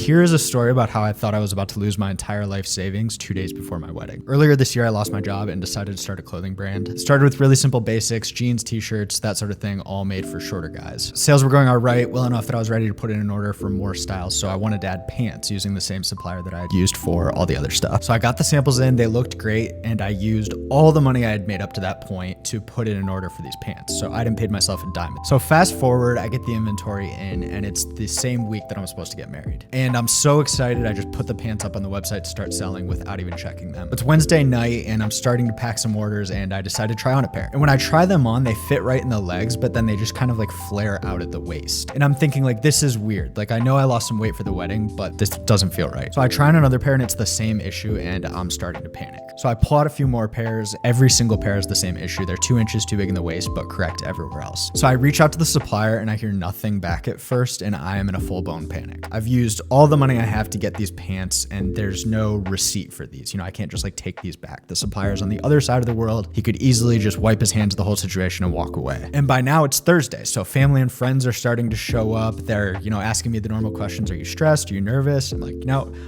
here is a story about how I thought I was about to lose my entire life savings 2 days before my wedding. Earlier this year, I lost my job and decided to start a clothing brand. Started with really simple basics, jeans, t-shirts, that sort of thing, all made for shorter guys. Sales were going all right, well enough that I was ready to put in an order for more styles, so I wanted to add pants using the same supplier that I had used for all the other stuff. So I got the samples in, they looked great, and I used all the money I had made up to that point to put in an order for these pants. So I didn't pay myself a dime. So fast forward, I get the inventory in, and it's the same week that I'm supposed to get married. And I'm so excited, I just put the pants up on the website to start selling without even checking them. It's Wednesday night, and I'm starting to pack some orders, and I decided to try on a pair. And when I try them on, they fit right in the legs, but then they just kind of like flare out at the waist. And I'm thinking like, this is weird. Like I know I lost some weight for the wedding, but this doesn't feel right. So I try on another pair and it's the same issue, and I'm starting to panic. So I pull out a few more pairs. Every single pair is the same issue. They're 2 inches too big in the waist, but correct everywhere else. So I reach out to the supplier and I hear nothing back at first, and I am in a full-blown panic. I've used all the money I have to get these pants, and there's no receipt for these. You know, I can't just like take these back. The supplier's on the other side of the world. He could easily just wipe his hands of the whole situation and walk away. And by now it's Thursday, so family and friends are starting to show up. They're, asking me the normal questions. Are you stressed? Are you nervous? I'm like,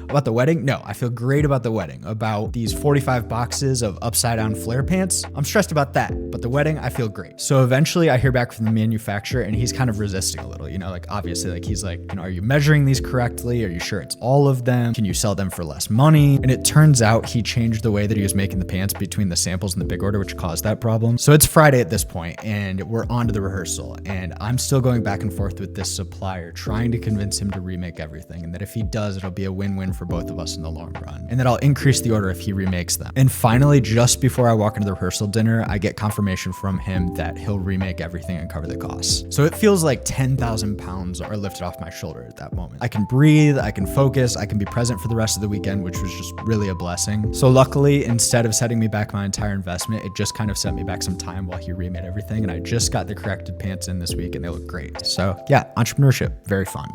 about the wedding? No, I feel great about the wedding. About these 45 boxes of upside down flare pants, I'm stressed about that. But the wedding, I feel great. So eventually I hear back from the manufacturer, and he's kind of resisting a little, obviously like he's like, are you measuring these correctly? Are you sure it's all of them? Can you sell them for less money? And it turns out he changed the way that he was making the pants between the samples and the big order, which caused that problem. So it's Friday at this point, and we're on to the rehearsal, and I'm still going back and forth with this supplier, trying to convince him to remake everything, and that if he does, it'll be a win-win for both of us in the long run, and that I'll increase the order if he remakes them. And finally, just before I walk into the rehearsal dinner, I get confirmation from him that he'll remake everything and cover the costs. So it feels like 10,000 pounds are lifted off my shoulder at that moment. I can breathe, I can focus, I can be present for the rest of the weekend, which was just really a blessing. So luckily, instead of setting me back my entire investment, it just kind of set me back some time while he remade everything, and I just got the corrected pants in this week and they look great. So yeah, entrepreneurship, very fun.